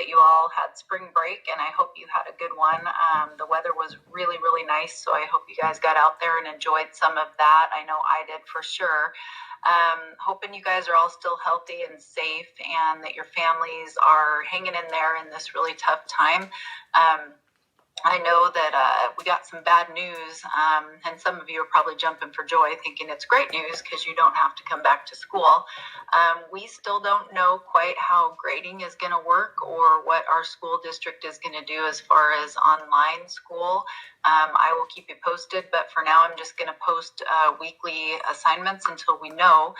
that you all had spring break, and I hope you had a good one. The weather was really, really nice, so I hope you guys got out there and enjoyed some of that. I know I did for sure. Hoping you guys are all still healthy and safe, and that your families are hanging in there in this really tough time. I know that we got some bad news, and some of you are probably jumping for joy thinking it's great news because you don't have to come back to school. We still don't know quite how grading is going to work or what our school district is going to do as far as online school. I will keep you posted, but for now I'm just going to post weekly assignments until we know.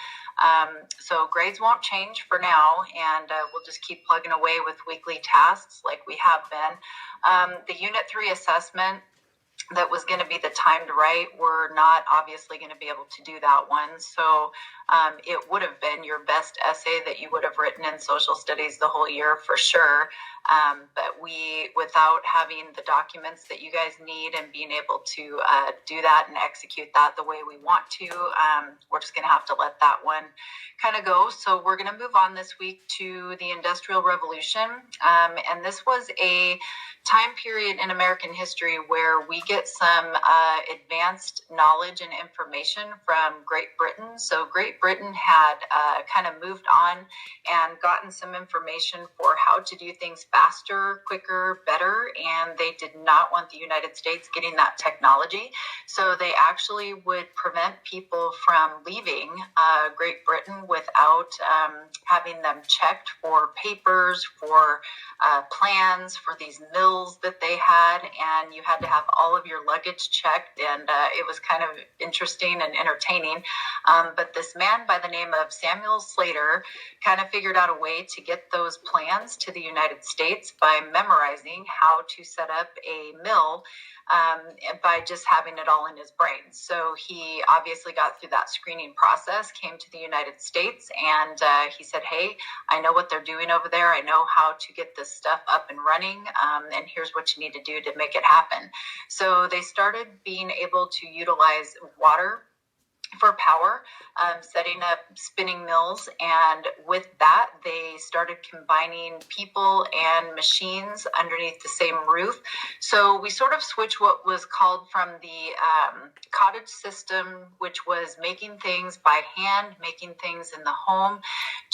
So grades won't change for now, and we'll just keep plugging away with weekly tasks like we have been. The Unit 3 assessment that was going to be the timed write, we're not obviously going to be able to do that one. So it would have been your best essay that you would have written in social studies the whole year for sure. But without having the documents that you guys need and being able to do that and execute that the way we want to, we're just going to have to let that one kind of go. So we're going to move on this week to the Industrial Revolution. And this was a time period in American history where we get some advanced knowledge and information from Great Britain. So Great Britain had kind of moved on and gotten some information for how to do things faster, quicker, better, and they did not want the United States getting that technology. So they actually would prevent people from leaving Great Britain without having them checked for papers, for plans, for these mills that they had, and you had to have all of your luggage checked, and it was kind of interesting and entertaining. But this man by the name of Samuel Slater kind of figured out a way to get those plans to the United States by memorizing how to set up a mill by just having it all in his brain. So he obviously got through that screening process, came to the United States, and he said, hey, I know what they're doing over there. I know how to get this stuff up and running, and here's what you need to do to make it happen. So they started being able to utilize water for power, setting up spinning mills, and with that they started combining people and machines underneath the same roof. So we sort of switched what was called from the cottage system, which was making things by hand, making things in the home,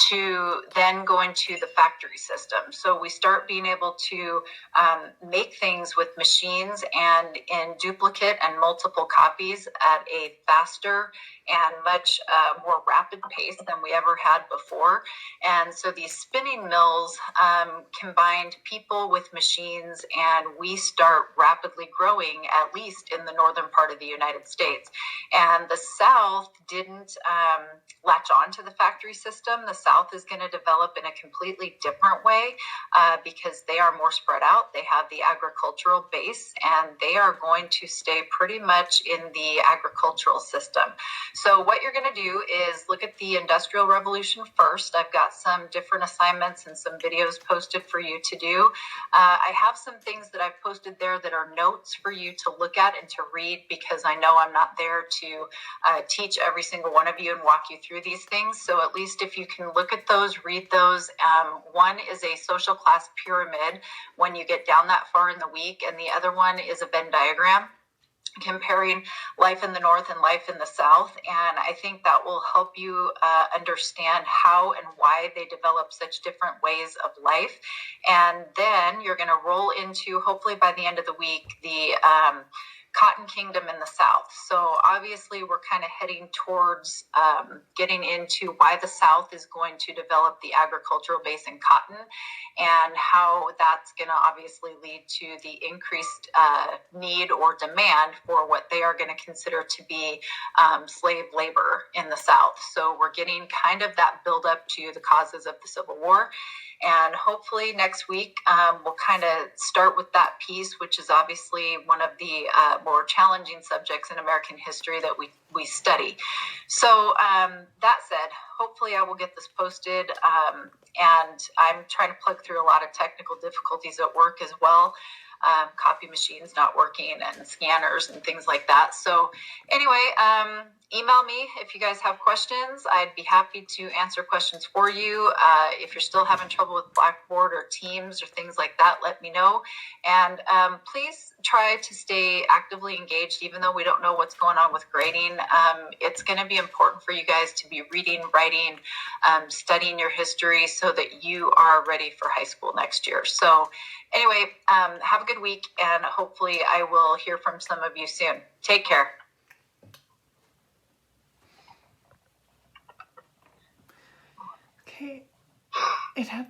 to then going to the factory system. So we start being able to make things with machines and in duplicate and multiple copies at a faster and much more rapid pace than we ever had before. And so these spinning mills combined people with machines, and we start rapidly growing, at least in the northern part of the United States. And the South didn't latch on to the factory system. The South is going to develop in a completely different way because they are more spread out. They have the agricultural base, and they are going to stay pretty much in the agricultural system. So what you're going to do is look at the Industrial Revolution first. I've got some different assignments and some videos posted for you to do. I have some things that I've posted there that are notes for you to look at and to read, because I know I'm not there to teach every single one of you and walk you through these things. So at least if you can look at those, read those. One is a social class pyramid when you get down that far in the week, and the other one is a Venn diagram comparing life in the North and life in the South. And I think that will help you understand how and why they develop such different ways of life. And then you're going to roll into, hopefully by the end of the week, the Cotton Kingdom in the South. So obviously we're kind of heading towards getting into why the South is going to develop the agricultural base in cotton, and how that's going to obviously lead to the increased need or demand for what they are going to consider to be slave labor in the South. So we're getting kind of that build up to the causes of the Civil War. And hopefully next week, we'll kind of start with that piece, which is obviously one of the more challenging subjects in American history that we study. So that said, hopefully I will get this posted. And I'm trying to plug through a lot of technical difficulties at work as well. Copy machines not working and scanners and things like that. So anyway, email me if you guys have questions. I'd be happy to answer questions for you. If you're still having trouble with Blackboard or Teams or things like that, let me know. And please try to stay actively engaged, even though we don't know what's going on with grading. It's going to be important for you guys to be reading, writing, studying your history so that you are ready for high school next year. So anyway, have a good week, and hopefully I will hear from some of you soon. Take care. Okay, it had